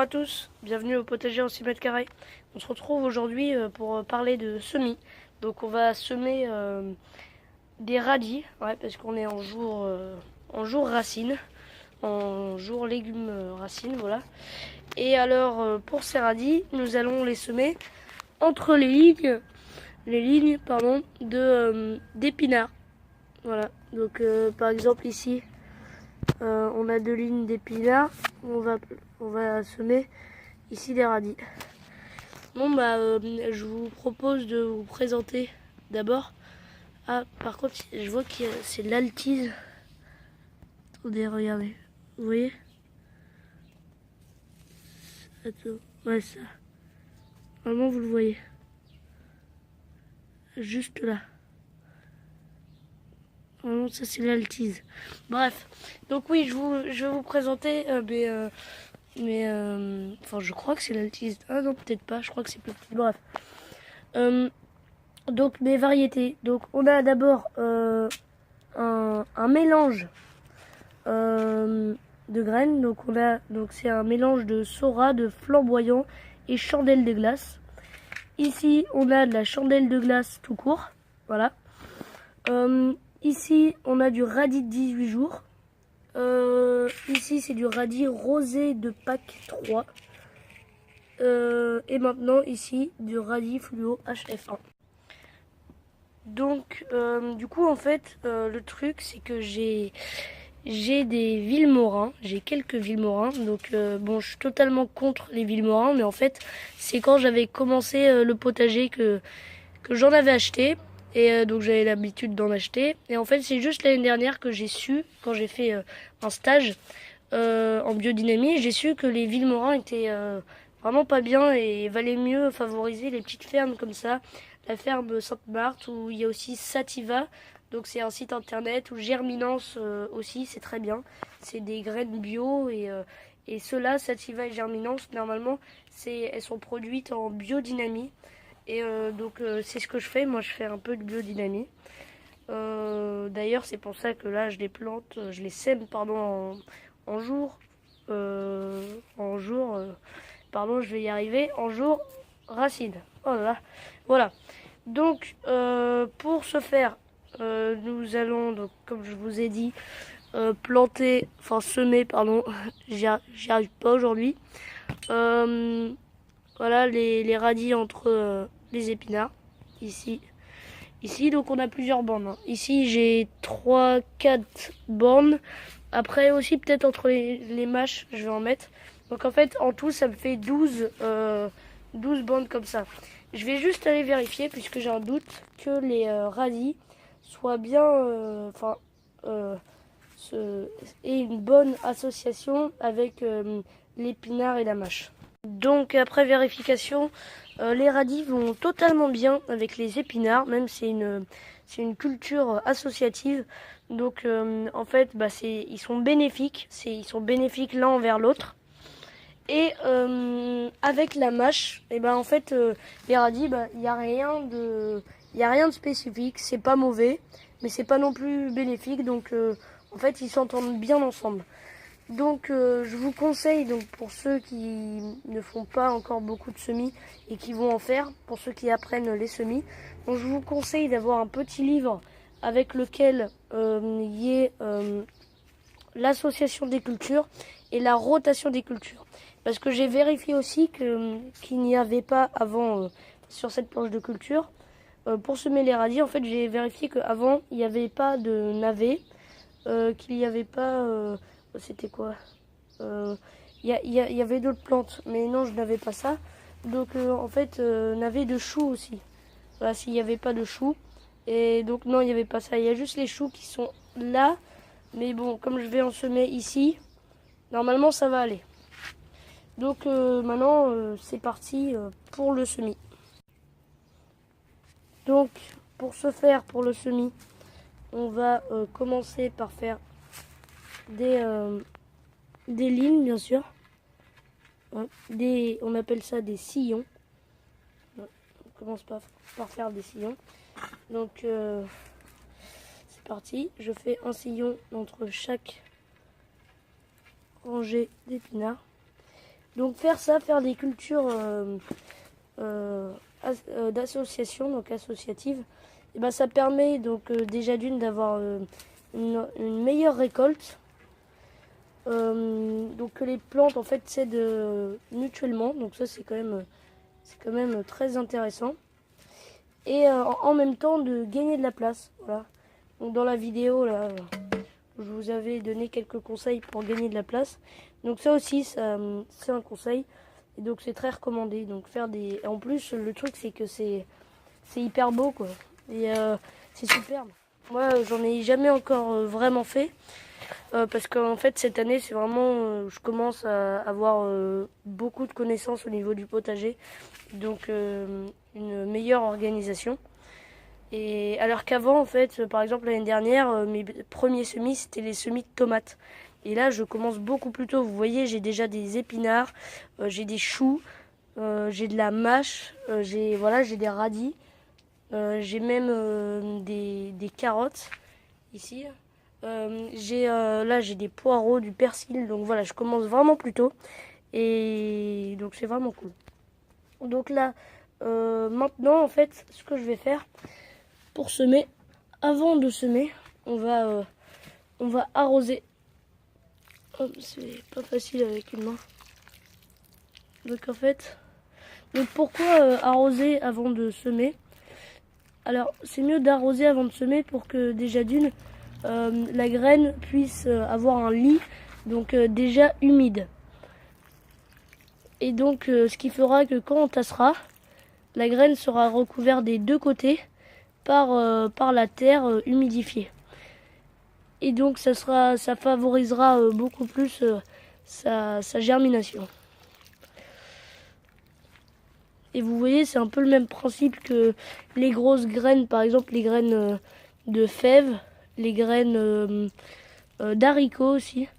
à tous, bienvenue au potager en 6 mètres carrés. On se retrouve aujourd'hui pour parler de semis. Donc on va semer des radis, ouais, parce qu'on est en jour racine, en jour légumes racines, voilà. Et alors pour ces radis, nous allons les semer entre les lignes pardon, d'épinards. Voilà, donc par exemple ici, on a 2 lignes d'épinards, on va semer ici des radis. Bon bah je vous propose de vous présenter d'abord. Ah par contre je vois que c'est l'altise. Attendez, regardez. Vous voyez? Attends, ouais ça. Vraiment vous le voyez. Juste là. Vraiment ça c'est l'altise. Bref. Donc oui je vais vous présenter enfin je crois que c'est l'altise. Ah non peut-être pas, je crois que c'est plus petit. Bref. Donc mes variétés. Donc on a d'abord un mélange de graines. Donc c'est un mélange de Sora, de flamboyant et chandelle de glace. Ici on a de la chandelle de glace tout court. Voilà. Ici on a du radis de 18 jours. Ici c'est du radis rosé de Pâques 3. Et maintenant ici du radis fluo HF1. Donc du coup en fait le truc c'est que j'ai des villemorins, j'ai quelques villemorins. Donc bon je suis totalement contre les villemorins, mais en fait c'est quand j'avais commencé le potager que j'en avais acheté. Et donc j'avais l'habitude d'en acheter. Et en fait c'est juste l'année dernière que j'ai su, quand j'ai fait un stage en biodynamie, j'ai su que les villemorins étaient vraiment pas bien et valait mieux favoriser les petites fermes comme ça. La ferme Sainte-Marthe, où il y a aussi Sativa, donc c'est un site internet, ou Germinance aussi, c'est très bien. C'est des graines bio et ceux-là, Sativa et Germinance, normalement, elles sont produites en biodynamie. Et donc c'est ce que je fais, moi je fais un peu de biodynamie. D'ailleurs c'est pour ça que là je les plante, je les sème pardon en jour, pardon je vais y arriver, en jour racine. Oh là là, voilà. Donc pour ce faire, nous allons donc comme je vous ai dit semer pardon, j'y arrive pas aujourd'hui. Voilà les radis entre les épinards ici. Ici, donc on a plusieurs bornes, hein. Ici, j'ai 3-4 bornes. Après aussi, peut-être entre les mâches, je vais en mettre. Donc en fait, en tout, ça me fait 12 bornes comme ça. Je vais juste aller vérifier, puisque j'ai un doute, que les radis soient bien... et une bonne association avec l'épinard et la mâche. Donc après vérification, les radis vont totalement bien avec les épinards, même c'est une culture associative. Donc en fait, ils sont bénéfiques, ils sont bénéfiques l'un envers l'autre. Et avec la mâche, et ben en fait les radis, il y a rien de spécifique, c'est pas mauvais, mais c'est pas non plus bénéfique. Donc en fait, ils s'entendent bien ensemble. Donc je vous conseille, donc pour ceux qui ne font pas encore beaucoup de semis et qui vont en faire, pour ceux qui apprennent les semis, donc je vous conseille d'avoir un petit livre avec lequel il y ait l'association des cultures et la rotation des cultures. Parce que j'ai vérifié aussi qu'il n'y avait pas avant sur cette planche de culture, pour semer les radis, en fait j'ai vérifié qu'avant il n'y avait pas de navet, qu'il n'y avait pas... c'était quoi? Il y avait d'autres plantes, mais non, je n'avais pas ça. Donc en fait, n'avait de choux aussi. Voilà, s'il n'y avait pas de choux. Et donc non, il n'y avait pas ça. Il y a juste les choux qui sont là. Mais bon, comme je vais en semer ici, normalement ça va aller. Donc maintenant, c'est parti pour le semis. Donc pour ce faire, pour le semis, on va commencer par faire des lignes, bien sûr. On appelle ça des sillons. On commence par faire des sillons. Donc c'est parti. Je fais un sillon entre chaque rangée d'épinards. Donc faire ça, faire des cultures d'association, donc associatives, et ben ça permet donc déjà d'une d'avoir une meilleure récolte. Donc que les plantes en fait s'aident mutuellement, donc ça c'est quand même très intéressant. Et en même temps de gagner de la place. Voilà. Donc dans la vidéo là, je vous avais donné quelques conseils pour gagner de la place. Donc ça aussi, c'est un conseil. Et donc c'est très recommandé. Donc faire des. Et en plus, le truc c'est que c'est hyper beau quoi. Et c'est superbe. Moi, j'en ai jamais encore vraiment fait. Parce qu'en fait, cette année, c'est vraiment. Je commence à avoir beaucoup de connaissances au niveau du potager. Donc une meilleure organisation. Et alors qu'avant, en fait, par exemple l'année dernière, mes premiers semis, c'était les semis de tomates. Et là, je commence beaucoup plus tôt. Vous voyez, j'ai déjà des épinards, j'ai des choux, j'ai de la mâche, j'ai des radis, j'ai même des carottes ici. J'ai des poireaux, du persil. Donc voilà, je commence vraiment plus tôt. Et donc c'est vraiment cool. Donc là, maintenant, en fait, ce que je vais faire pour semer, avant de semer, on va arroser. Oh, c'est pas facile avec une main. Donc en fait, pourquoi arroser avant de semer? Alors c'est mieux d'arroser avant de semer pour que déjà d'une, la graine puisse avoir un lit, donc déjà humide. Et donc ce qui fera que quand on tassera, la graine sera recouverte des deux côtés par la terre humidifiée. Et donc ça favorisera beaucoup plus sa germination. Et vous voyez, c'est un peu le même principe que les grosses graines, par exemple les graines de fèves, les graines d'haricots aussi.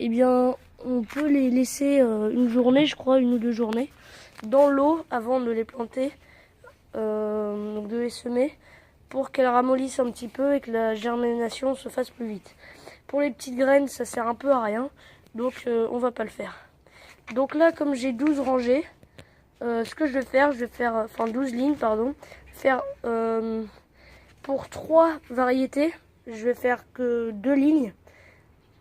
Eh bien, on peut les laisser une journée, je crois, une ou deux journées, dans l'eau avant de les planter, donc de les semer, pour qu'elles ramollissent un petit peu et que la germination se fasse plus vite. Pour les petites graines, ça sert un peu à rien, donc on va pas le faire. Donc là, comme j'ai 12 rangées, ce que je vais faire, enfin 12 lignes, pardon, je vais faire pour 3 variétés, je vais faire que 2 lignes.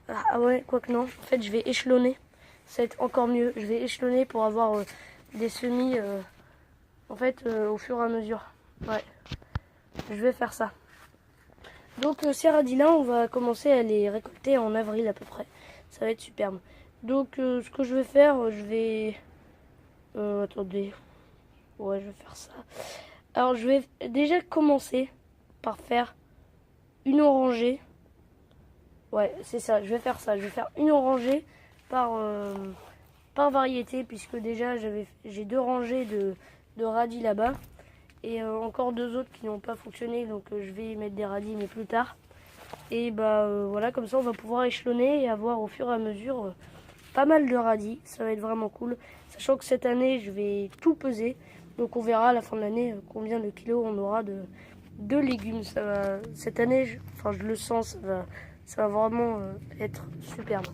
Ah ouais, quoique non, en fait je vais échelonner, ça va être encore mieux. Je vais échelonner pour avoir des semis au fur et à mesure. Ouais, je vais faire ça. Donc ces radis-là, on va commencer à les récolter en avril à peu près. Ça va être superbe. Donc ce que je vais faire, je vais... attendez. Ouais, je vais faire ça. Alors je vais déjà commencer par faire une orangée. Ouais, c'est ça, je vais faire ça. Je vais faire une orangée par variété, puisque déjà j'ai 2 rangées de radis là-bas. Et encore 2 autres qui n'ont pas fonctionné, donc je vais y mettre des radis mais plus tard. Et voilà, comme ça on va pouvoir échelonner et avoir au fur et à mesure pas mal de radis. Ça va être vraiment cool, sachant que cette année je vais tout peser, donc on verra à la fin de l'année combien de kilos on aura de légumes. Cette année, je le sens, ça va vraiment être superbe.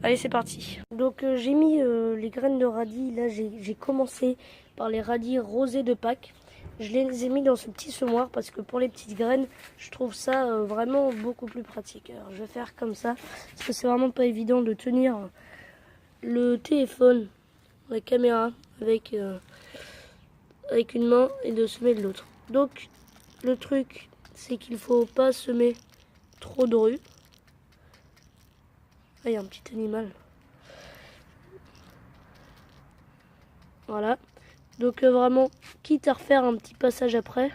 Allez, c'est parti. Donc j'ai mis les graines de radis. Là j'ai commencé par les radis rosés de Pâques. Je les ai mis dans ce petit semoir parce que pour les petites graines, je trouve ça vraiment beaucoup plus pratique. Alors je vais faire comme ça parce que c'est vraiment pas évident de tenir le téléphone, la caméra avec une main et de semer de l'autre. Donc le truc, c'est qu'il faut pas semer trop de rue. Ah, il y a un petit animal. Voilà. Donc vraiment, quitte à refaire un petit passage après.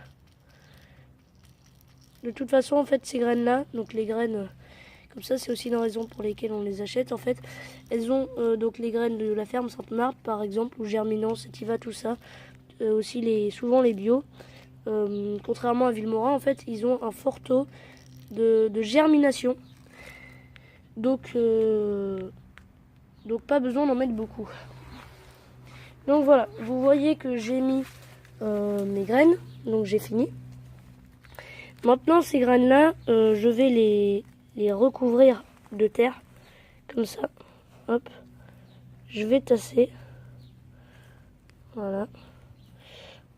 De toute façon, en fait, ces graines-là, donc les graines, comme ça, c'est aussi une raison pour lesquelles on les achète. En fait, elles ont donc les graines de la ferme Sainte-Marthe, par exemple, ou Germinant, Sativa, tout ça. Aussi souvent les bio. Contrairement à Villemora, en fait, ils ont un fort taux de germination. Donc pas besoin d'en mettre beaucoup. Donc voilà, vous voyez que j'ai mis mes graines, donc j'ai fini. Maintenant ces graines-là, je vais les recouvrir de terre, comme ça. Hop, je vais tasser. Voilà.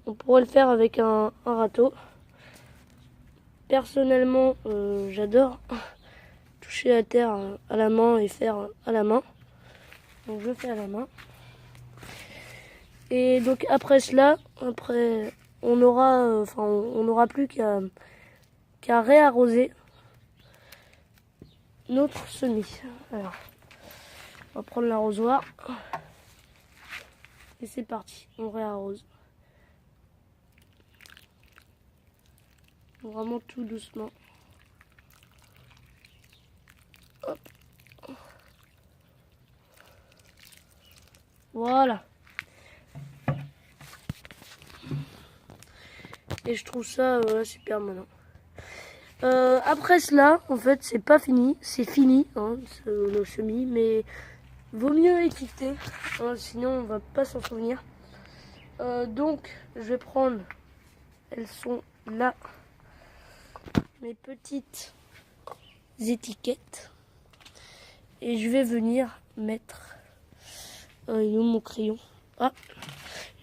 On pourrait le faire avec un râteau. Personnellement, j'adore toucher la terre à la main et faire à la main. Donc je fais à la main. Et donc après cela, on n'aura plus qu'à réarroser notre semis. Alors, on va prendre l'arrosoir et c'est parti, on réarrose. Vraiment tout doucement. Hop. Voilà. Et je trouve ça super maintenant. Après cela, en fait, c'est pas fini. C'est fini, hein, le semis. Mais vaut mieux étiqueter. Hein, sinon, on va pas s'en souvenir. Donc, je vais prendre... Elles sont là. Mes petites étiquettes. Et je vais venir mettre... il est où mon crayon? Ah,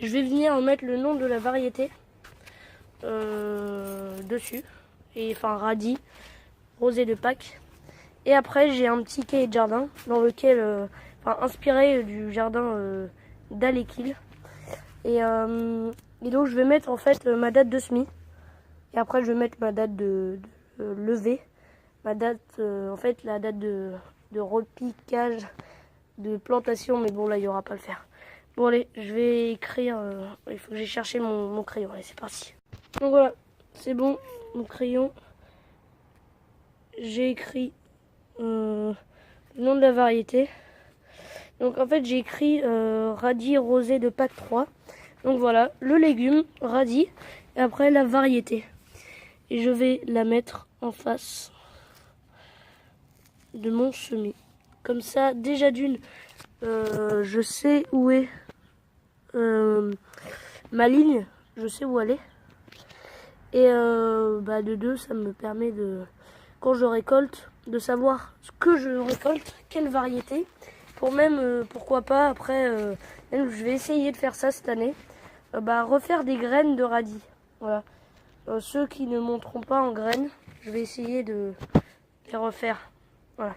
je vais venir mettre le nom de la variété dessus. Et enfin radis, rosé de Pâques. Et après j'ai un petit cahier de jardin dans lequel, inspiré du jardin d'Alekil. Et donc je vais mettre en fait ma date de semis. Et après je vais mettre ma date de levée. Ma date, en fait la date de repiquage, de plantation. Mais bon là il n'y aura pas à le faire. Bon allez, je vais écrire, il faut que j'ai cherché mon crayon. Allez c'est parti. Donc voilà, c'est bon, mon crayon. J'ai écrit le nom de la variété. Donc en fait j'ai écrit radis rosé de Pâques 3. Donc voilà, le légume, radis, et après la variété. Et je vais la mettre en face de mon semis. Comme ça, déjà d'une, je sais où est ma ligne, je sais où elle est. Et de deux, ça me permet de, quand je récolte, de savoir ce que je récolte, quelle variété. Pour même, pourquoi pas, après, même je vais essayer de faire ça cette année, refaire des graines de radis. Voilà. Ceux qui ne monteront pas en graines, je vais essayer de les refaire. Voilà.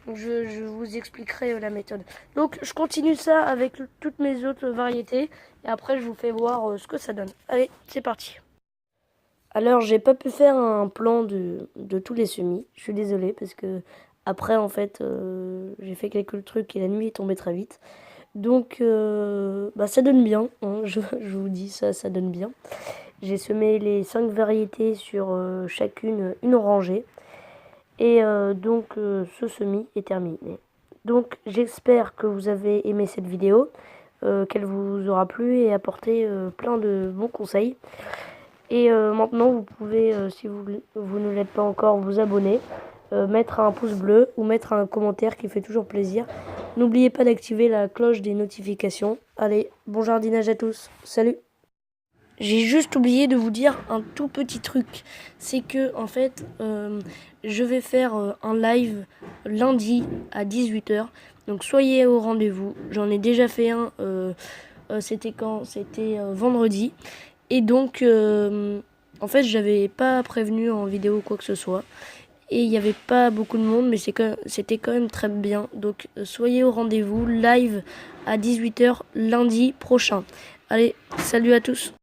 Donc je vous expliquerai la méthode. Donc je continue ça avec toutes mes autres variétés. Et après je vous fais voir ce que ça donne. Allez, c'est parti. Alors j'ai pas pu faire un plan de tous les semis. Je suis désolée parce que après en fait j'ai fait quelques trucs et la nuit est tombée très vite. Donc ça donne bien, hein, je vous dis ça donne bien. J'ai semé les 5 variétés sur chacune une rangée. Et donc ce semis est terminé. Donc j'espère que vous avez aimé cette vidéo, qu'elle vous aura plu et apporté plein de bons conseils. Et maintenant vous pouvez, si vous ne l'êtes pas encore, vous abonner, mettre un pouce bleu ou mettre un commentaire qui fait toujours plaisir. N'oubliez pas d'activer la cloche des notifications. Allez, bon jardinage à tous, salut! J'ai juste oublié de vous dire un tout petit truc. C'est que en fait, je vais faire un live lundi à 18h. Donc soyez au rendez-vous. J'en ai déjà fait un. C'était quand? C'était vendredi. Et donc, en fait, j'avais pas prévenu en vidéo quoi que ce soit. Et il n'y avait pas beaucoup de monde, mais c'était quand même très bien. Donc soyez au rendez-vous, live à 18h lundi prochain. Allez, salut à tous!